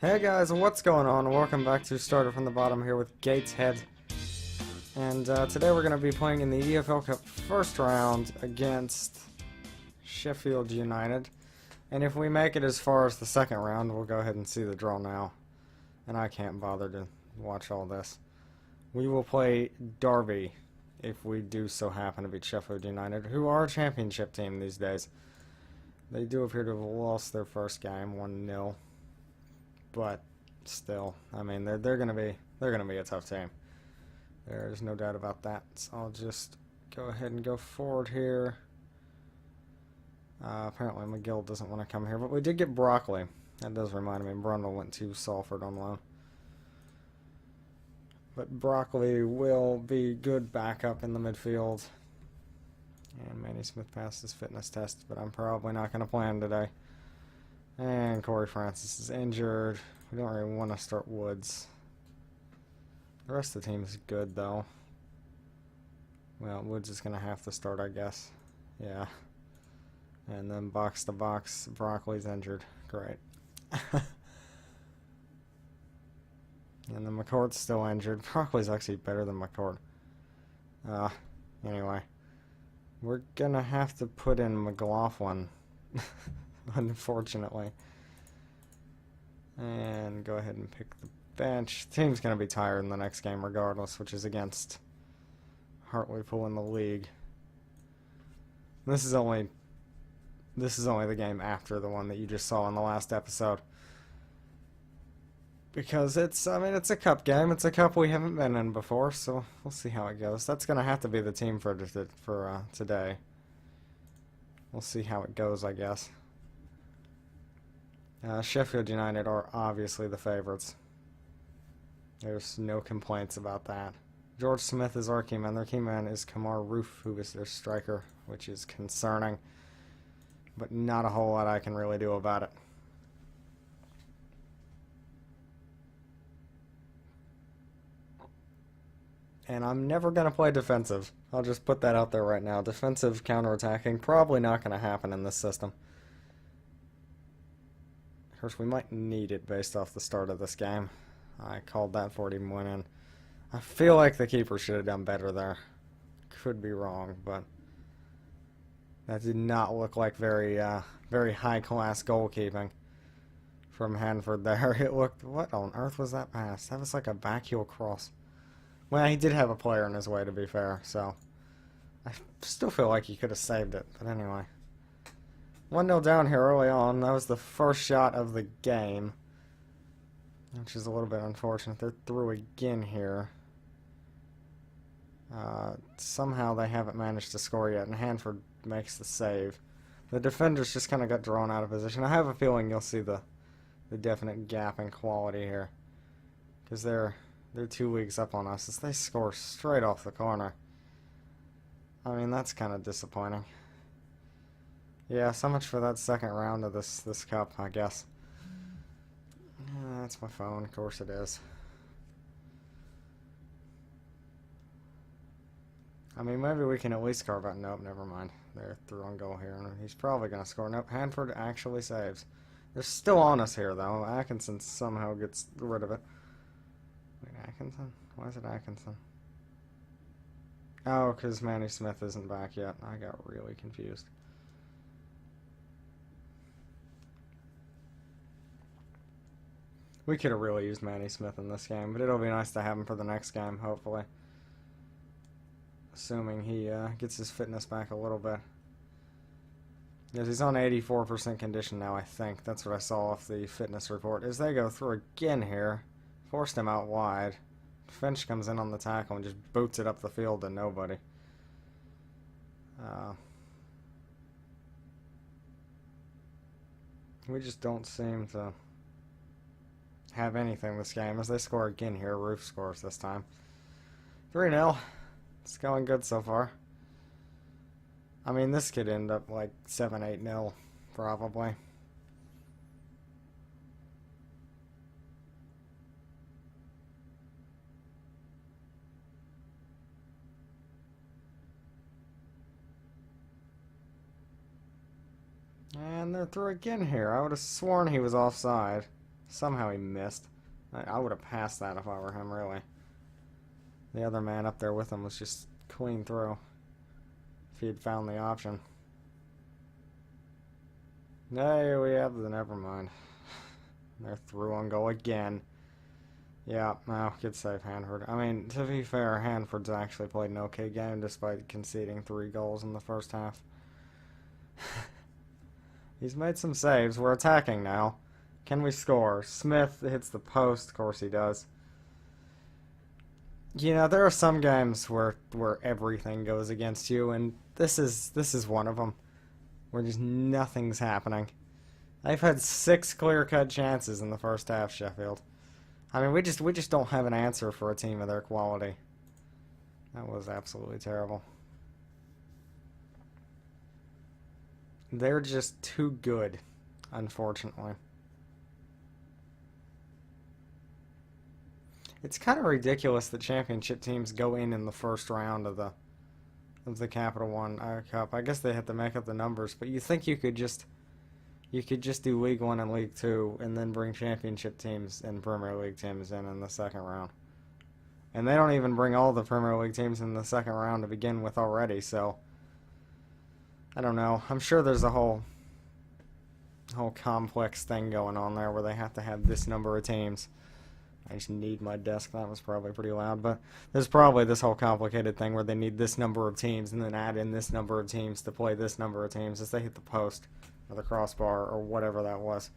Hey guys, what's going on? Welcome back to Starter from the Bottom here with Gateshead. And today we're going to be playing in the EFL Cup first round against Sheffield United. And if we make it as far as the second round, we'll go ahead and see the draw now. And I can't bother to watch all this. We will play Derby if we do so happen to beat Sheffield United, who are a championship team these days. They do appear to have lost their first game 1-0. But still, I mean, they're gonna be a tough team. There's no doubt about that. So I'll just go ahead and go forward here. Apparently McGill doesn't want to come here, but we did get Broccoli. That does remind me, Brundle went to Salford on loan. But Broccoli will be good backup in the midfield. And Manny Smith passed his fitness test, but I'm probably not going to play him today. And Corey Francis is injured. We don't really want to start Woods. The rest of the team is good, though. Well, Woods is going to have to start, I guess. Yeah. And then box to box, Broccoli's injured. Great. And then McCord's still injured. Broccoli's actually better than McCord. Anyway. We're going to have to put in McLaughlin. Unfortunately. And go ahead and pick the bench. The team's going to be tired in the next game regardless, which is against Hartlepool in the league. This is only the game after the one that you just saw in the last episode. Because it's a cup game. It's a cup we haven't been in before, so we'll see how it goes. That's going to have to be the team for today. We'll see how it goes, I guess. Sheffield United are obviously the favorites. There's no complaints about that. George Smith is our keyman. Their keyman is Kamar Roof, who is their striker, which is concerning. But not a whole lot I can really do about it. And I'm never going to play defensive. I'll just put that out there right now. Defensive counterattacking, probably not going to happen in this system. Of course, we might need it based off the start of this game. I called that before it even went in. I feel like the keeper should have done better there. Could be wrong, but that did not look like very high-class goalkeeping from Hanford there. It looked, what on earth was that pass? That was like a backheel cross. Well, he did have a player in his way, to be fair, so I still feel like he could have saved it, but anyway. 1-0 down here early on. That was the first shot of the game, which is a little bit unfortunate. They're through again here. Somehow they haven't managed to score yet, and Hanford makes the save. The defenders just kind of got drawn out of position. I have a feeling you'll see the definite gap in quality here, because they're 2 weeks up on us as they score straight off the corner. I mean, that's kind of disappointing. Yeah, so much for that second round of this cup, I guess. That's my phone, of course it is. I mean, maybe we can at least carve out. Nope, never mind. They're through on goal here. He's probably going to score. Nope, Hanford actually saves. They're still on us here, though. Atkinson somehow gets rid of it. Wait, Atkinson? Why is it Atkinson? Oh, because Manny Smith isn't back yet. I got really confused. We could have really used Manny Smith in this game, but it'll be nice to have him for the next game, hopefully. Assuming he gets his fitness back a little bit. Yes, he's on 84% condition now, I think. That's what I saw off the fitness report. As they go through again here, forced him out wide. Finch comes in on the tackle and just boots it up the field to nobody. We just don't seem to have anything this game. As they score again here, Roof scores this time. 3-0. It's going good so far. I mean, this could end up like 7-8-0, probably. And they're through again here. I would have sworn he was offside. Somehow he missed. I would have passed that if I were him, really. The other man up there with him was just clean through. If he had found the option. There we have the never mind. They're through on goal again. Yeah, no, good save, Hanford. I mean, to be fair, Hanford's actually played an okay game despite conceding 3 goals in the first half. He's made some saves. We're attacking now. Can we score? Smith hits the post. Of course he does. You know, there are some games where everything goes against you, and this is one of them. Where just nothing's happening. They've had 6 clear-cut chances in the first half, Sheffield. I mean, we just don't have an answer for a team of their quality. That was absolutely terrible. They're just too good, unfortunately. It's kind of ridiculous that championship teams go in the first round of the Capital One Cup. I guess they have to make up the numbers, but you think you could just do League One and League Two, and then bring championship teams and Premier League teams in the second round. And they don't even bring all the Premier League teams in the second round to begin with already, so I don't know. I'm sure there's a whole complex thing going on there where they have to have this number of teams. I just need my desk. That was probably pretty loud, but there's probably this whole complicated thing where they need this number of teams and then add in this number of teams to play this number of teams as they hit the post or the crossbar or whatever that was.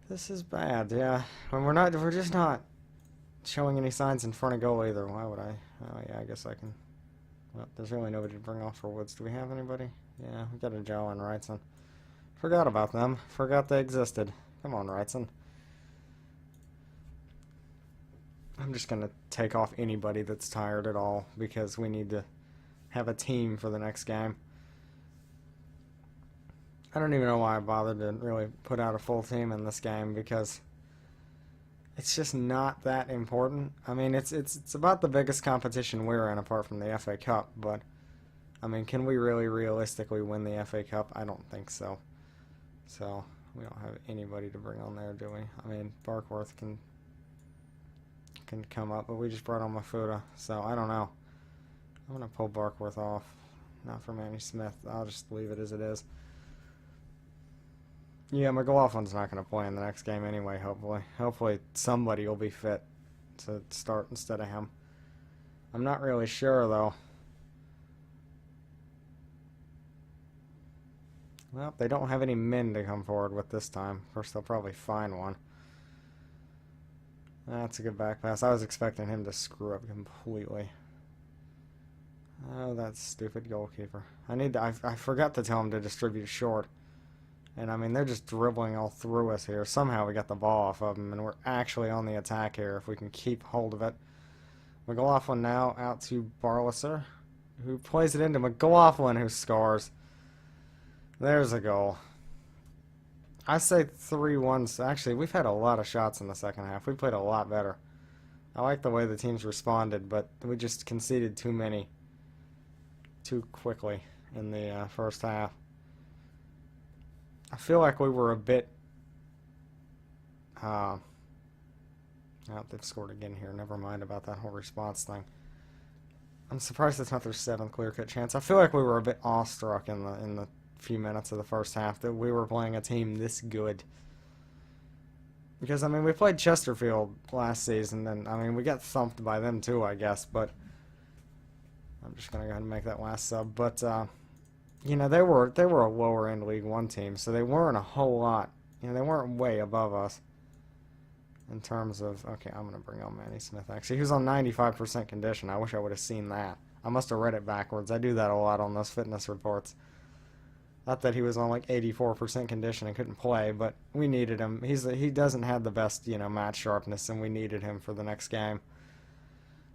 This is bad, yeah. When we're just not showing any signs in front of goal either. Why would I? Oh yeah, I guess I can. Well, there's really nobody to bring off for Woods. Do we have anybody? Yeah, we got a Joe and Wrightson. Forgot about them. Forgot they existed. Come on, Wrightson. I'm just going to take off anybody that's tired at all because we need to have a team for the next game. I don't even know why I bothered to really put out a full team in this game because it's just not that important. I mean, it's about the biggest competition we're in apart from the FA Cup, but I mean, can we really realistically win the FA Cup? I don't think so. So, we don't have anybody to bring on there, do we? I mean, Barkworth can come up, but we just brought on Mafuta, so I don't know. I'm going to pull Barkworth off. Not for Manny Smith. I'll just leave it as it is. Yeah, McLaughlin's not going to play in the next game anyway, hopefully. Hopefully somebody will be fit to start instead of him. I'm not really sure, though. Well, they don't have any men to come forward with this time. Of course, they'll probably find one. That's a good back pass. I was expecting him to screw up completely. Oh, that stupid goalkeeper. I forgot to tell him to distribute short. And, I mean, they're just dribbling all through us here. Somehow we got the ball off of them, and we're actually on the attack here if we can keep hold of it. McLaughlin now out to Barlaser, who plays it into McLaughlin, who scores. There's a goal. I say 3-1. Actually, we've had a lot of shots in the second half. We played a lot better. I like the way the teams responded, but we just conceded too many too quickly in the first half. I feel like we were a bit... oh, they've scored again here. Never mind about that whole response thing. I'm surprised it's not their 7th clear-cut chance. I feel like we were a bit awestruck in the few minutes of the first half that we were playing a team this good. Because, I mean, we played Chesterfield last season, and, I mean, we got thumped by them too, I guess, but I'm just going to go ahead and make that last sub. But, you know, they were a lower-end League One team, so they weren't a whole lot. You know, they weren't way above us in terms of... Okay, I'm going to bring on Manny Smith, actually. He was on 95% condition. I wish I would have seen that. I must have read it backwards. I do that a lot on those fitness reports. Not that he was on like 84% condition and couldn't play, but we needed him. He doesn't have the best, you know, match sharpness, and we needed him for the next game.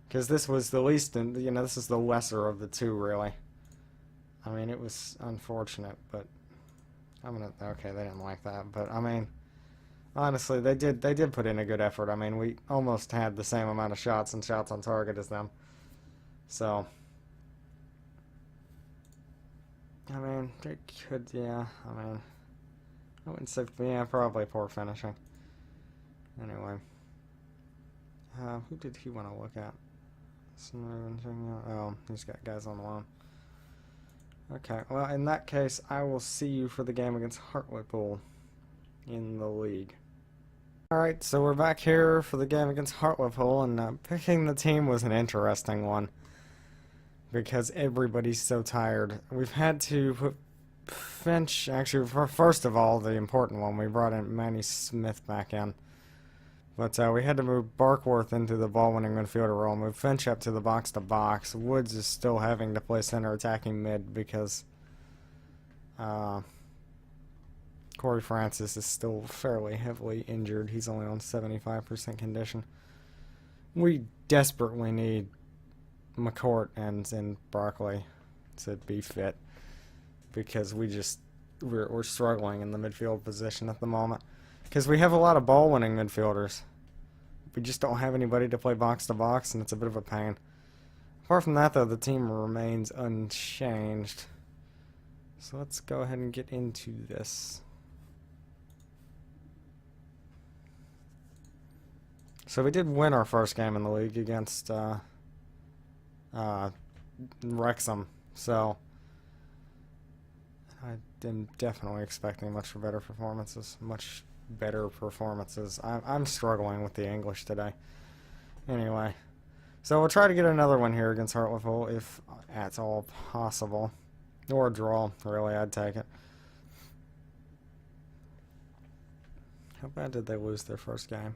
Because this was the least, you know, this is the lesser of the two, really. I mean, it was unfortunate, but okay, they didn't like that, but I mean, honestly, they did put in a good effort. I mean, we almost had the same amount of shots and shots on target as them. So, I mean, they could, yeah, I mean, I wouldn't say, yeah, probably poor finishing. Anyway. Who did he want to look at? Oh, he's got guys on the loan. Okay, well, in that case, I will see you for the game against Hartlepool in the league. Alright, so we're back here for the game against Hartlepool, and picking the team was an interesting one. Because everybody's so tired. We've had to put Finch, actually, first of all, the important one, we brought in Manny Smith back in. But we had to move Barkworth into the ball-winning midfielder role, move Finch up to the box-to-box. Woods is still having to play center attacking mid because Corey Francis is still fairly heavily injured. He's only on 75% condition. We desperately need McCourt and Broccoli to be fit because we're struggling in the midfield position at the moment because we have a lot of ball-winning midfielders. We just don't have anybody to play box-to-box, and it's a bit of a pain. Apart from that, though, the team remains unchanged. So let's go ahead and get into this. So we did win our first game in the league against Wrexham, so I am definitely expecting much better performances. I'm struggling with the English today. Anyway, so we'll try to get another one here against Hartlepool if at all possible. Or a draw, really, I'd take it. How bad did they lose their first game?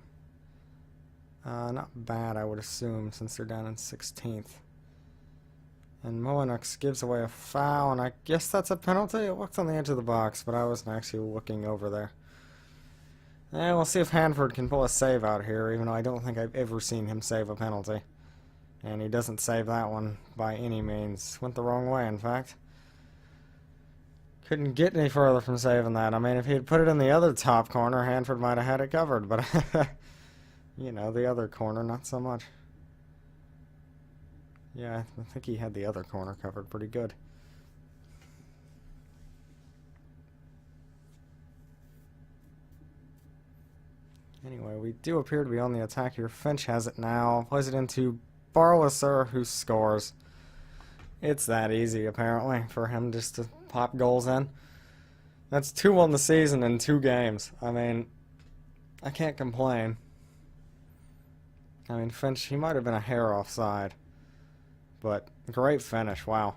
Not bad, I would assume, since they're down in 16th. And Molinux gives away a foul, and I guess that's a penalty. It looked on the edge of the box, but I wasn't actually looking over there. And we'll see if Hanford can pull a save out here, even though I don't think I've ever seen him save a penalty. And he doesn't save that one by any means. Went the wrong way, in fact. Couldn't get any further from saving that. I mean, if he had put it in the other top corner, Hanford might have had it covered, but you know, the other corner, not so much. Yeah, I think he had the other corner covered pretty good. Anyway, we do appear to be on the attack here. Finch has it now. Plays it into Barlasser, who scores. It's that easy, apparently, for him just to pop goals in. That's 2 on the season in 2 games. I mean, I can't complain. I mean, Finch, he might have been a hair offside. But great finish, wow.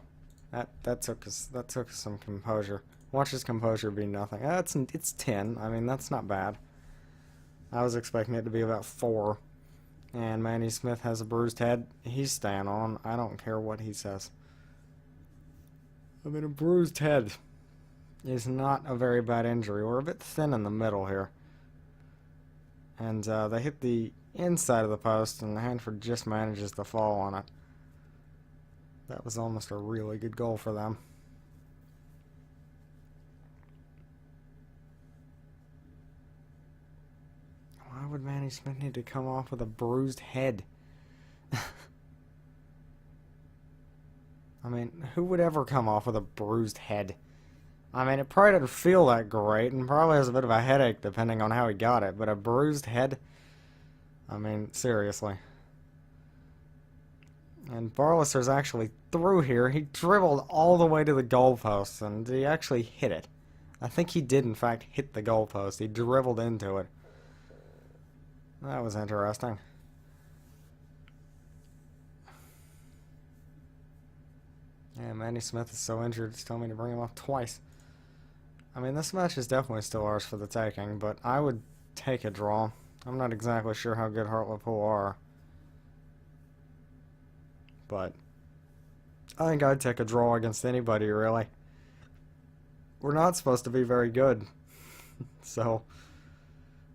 That took some composure. Watch his composure be nothing. It's 10. I mean, that's not bad. I was expecting it to be about 4. And Manny Smith has a bruised head. He's staying on. I don't care what he says. I mean, a bruised head is not a very bad injury. We're a bit thin in the middle here. And they hit the inside of the post, and Hanford just manages to fall on it. That was almost a really good goal for them. Why would Manny Smith need to come off with a bruised head? I mean, who would ever come off with a bruised head? I mean, it probably doesn't feel that great, and probably has a bit of a headache depending on how he got it, but a bruised head? I mean, seriously. And Barlasser's actually through here. He dribbled all the way to the goalpost, and he actually hit it. I think he did, in fact, hit the goalpost. He dribbled into it. That was interesting. Yeah, Manny Smith is so injured, it's telling me to bring him off twice. I mean, this match is definitely still ours for the taking, but I would take a draw. I'm not exactly sure how good Hartlepool are. But I think I'd take a draw against anybody, really. We're not supposed to be very good. So,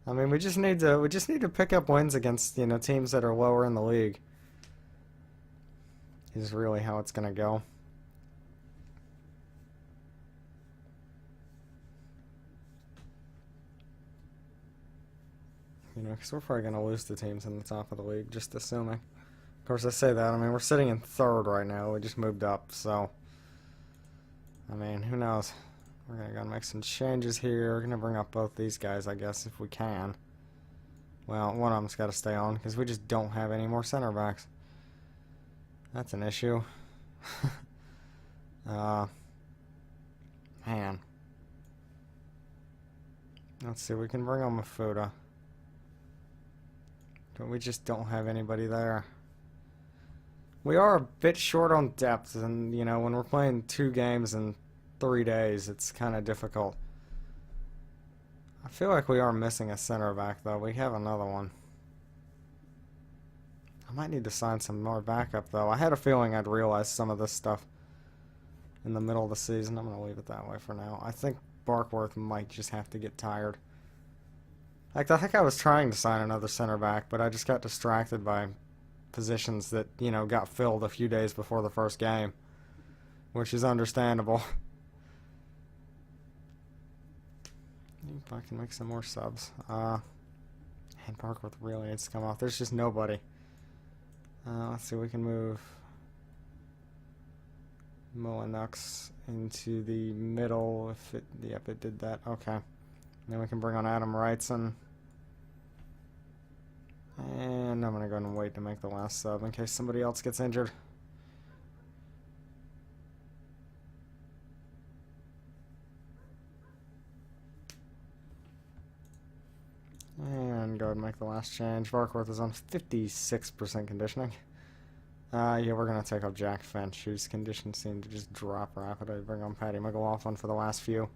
I mean, we just need to pick up wins against, you know, teams that are lower in the league. Is really how it's going to go. You know, because we're probably going to lose to teams in the top of the league, just assuming. Of course, I say that. I mean, we're sitting in 3rd right now. We just moved up, so. I mean, who knows? We're going to go and make some changes here. We're going to bring up both these guys, I guess, if we can. Well, one of them's got to stay on because we just don't have any more center backs. That's an issue. Man. Let's see, we can bring on Mafuda. But we just don't have anybody there. We are a bit short on depth, and, you know, when we're playing 2 games in 3 days, it's kind of difficult. I feel like we are missing a center back, though. We have another one. I might need to sign some more backup, though. I had a feeling I'd realize some of this stuff in the middle of the season. I'm going to leave it that way for now. I think Barkworth might just have to get tired. Like, I think I was trying to sign another center back, but I just got distracted by positions that, you know, got filled a few days before the first game, which is understandable. If I can make some more subs. And Barkworth really needs to come off. There's just nobody. Let's see, we can move Molinux into the middle if it, yep, it did that. Okay. Then we can bring on Adam Wrightson. And I'm going to go and wait to make the last sub in case somebody else gets injured. And go ahead and make the last change. Barkworth is on 56% conditioning. Yeah, we're going to take off Jack Finch, whose conditions seem to just drop rapidly. Bring on Paddy McLaughlin for the last few.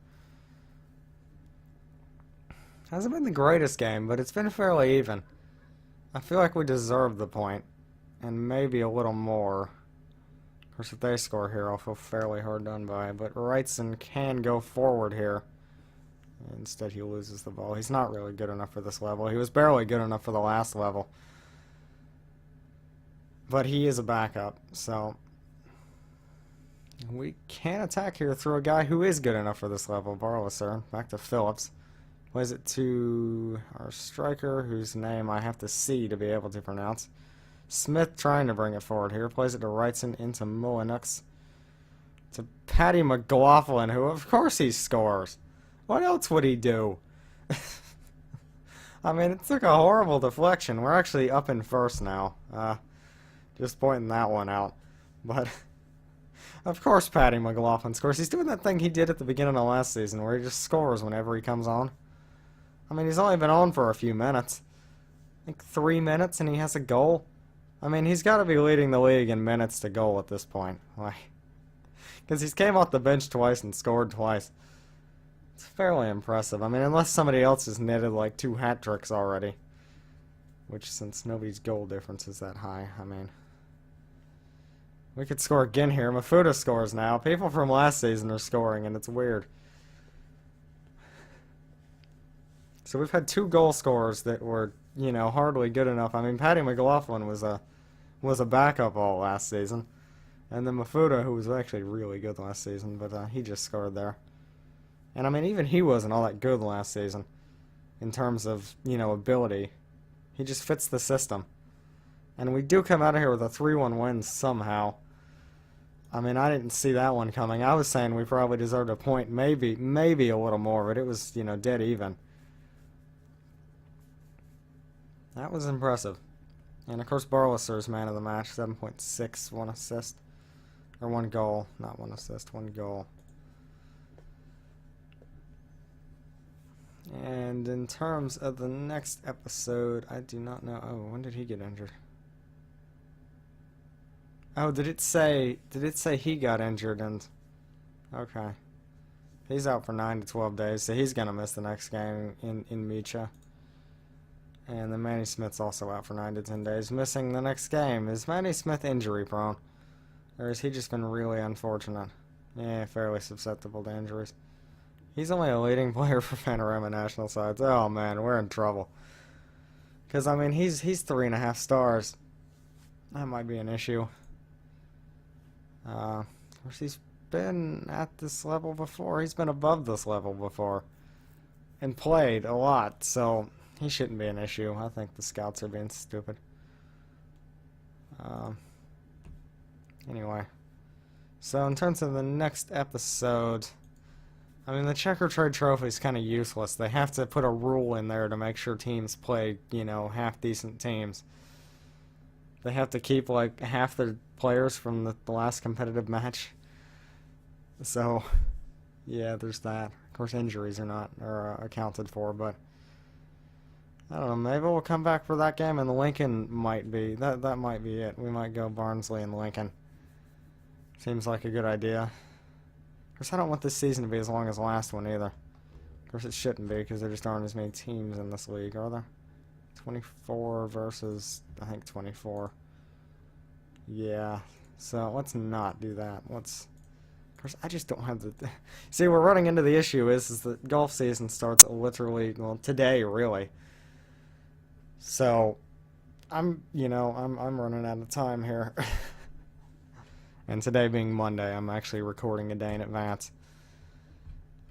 Hasn't been the greatest game, but it's been fairly even. I feel like we deserve the point, and maybe a little more. Of course, if they score here, I'll feel fairly hard done by. But Wrightson can go forward here. Instead, he loses the ball. He's not really good enough for this level. He was barely good enough for the last level. But he is a backup, so we can attack here through a guy who is good enough for this level. Barlaser, back to Phillips. Plays it to our striker, whose name I have to see to be able to pronounce. Smith trying to bring it forward here. Plays it to Wrightson into Molinux. To Paddy McLaughlin, who of course he scores. What else would he do? I mean, it took a horrible deflection. We're actually up in first now. Just pointing that one out. But, of course Paddy McLaughlin scores. He's doing that thing he did at the beginning of last season where he just scores whenever he comes on. I mean, he's only been on for a few minutes. Like 3 minutes and he has a goal. I mean, he's got to be leading the league in minutes to goal at this point. Like, because he's came off the bench twice and scored twice. It's fairly impressive. I mean, unless somebody else has netted like 2 hat tricks already. Which, since nobody's goal difference is that high, I mean, we could score again here. Mafuda scores now. People from last season are scoring, and it's weird. So we've had 2 goal scorers that were, you know, hardly good enough. I mean, Paddy McLaughlin was a backup all last season. And then Mafuda, who was actually really good last season, but he just scored there. And I mean, even he wasn't all that good last season in terms of, you know, ability. He just fits the system. And we do come out of here with a 3-1 win somehow. I mean, I didn't see that one coming. I was saying we probably deserved a point, maybe a little more, but it was, you know, dead even. That was impressive. And of course, Barlaser's man of the match, 7.6, 1 assist. Or 1 goal, not 1 assist, 1 goal. And in terms of the next episode, I do not know. Oh, when did he get injured? Oh, did it say he got injured? And okay, he's out for 9 to 12 days, so he's gonna miss the next game in Micha. And then Manny Smith's also out for 9 to 10 days, missing the next game. Is Manny Smith injury prone, or has he just been really unfortunate? Yeah, fairly susceptible to injuries. He's only a leading player for Panorama National Sides. Oh man, we're in trouble. Because I mean, he's 3.5 stars. That might be an issue. Of course, he's been at this level before. He's been above this level before, and played a lot. So he shouldn't be an issue. I think the scouts are being stupid. Anyway, so in terms of the next episode, I mean, the checker trade trophy is kind of useless. They have to put a rule in there to make sure teams play, you know, half decent teams. They have to keep like half the players from the last competitive match. So, yeah, there's that. Of course, injuries are accounted for, but I don't know. Maybe we'll come back for that game, and the Lincoln might be that might be it. We might go Barnsley and Lincoln. Seems like a good idea. Of course, I don't want this season to be as long as the last one either. Of course, it shouldn't be because there just aren't as many teams in this league, are there? 24 versus, I think, 24. Yeah, so let's not do that. Let's... Of course, I just don't have the... See, we're running into the issue is that golf season starts literally, well, today, really. So, I'm running out of time here. And today being Monday, I'm actually recording a day in advance.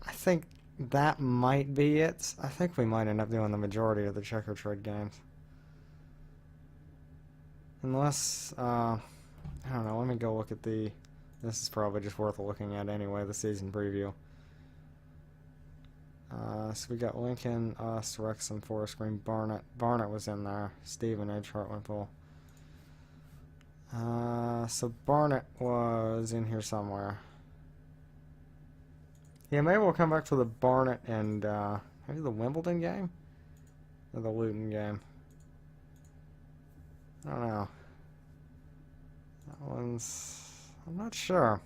I think that might be it. I think we might end up doing the majority of the checker trade games. Unless, I don't know, let me go look at the... This is probably just worth looking at anyway, the season preview. So we got Lincoln, us, Wrexham, Forest Green, Barnet. Barnet was in there. Stevenage, Hartlepool. So Barnet was in here somewhere. Yeah, maybe we'll come back to the Barnet and, maybe the Wimbledon game? Or the Luton game? I don't know. That one's... I'm not sure.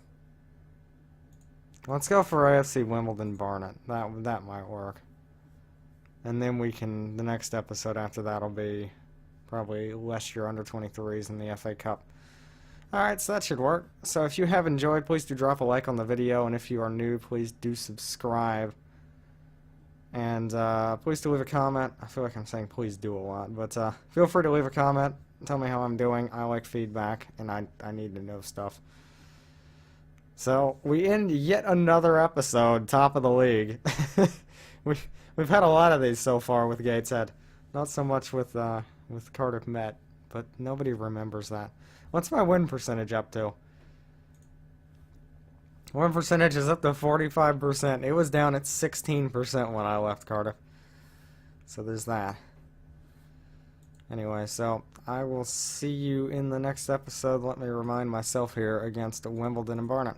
Let's go for AFC Wimbledon Barnet. That might work. And then we can... The next episode after that will be probably Leicester under 23s in the FA Cup. Alright, so that should work. So if you have enjoyed, please do drop a like on the video, and if you are new, please do subscribe. And please do leave a comment. I feel like I'm saying please do a lot, but feel free to leave a comment. Tell me how I'm doing. I like feedback, and I need to know stuff. So we end yet another episode, top of the league. We've had a lot of these so far with Gateshead. Not so much with Cardiff Met, but nobody remembers that. What's my win percentage up to? Win percentage is up to 45%. It was down at 16% when I left Cardiff. So there's that. Anyway, so I will see you in the next episode. Let me remind myself here against Wimbledon and Barnet.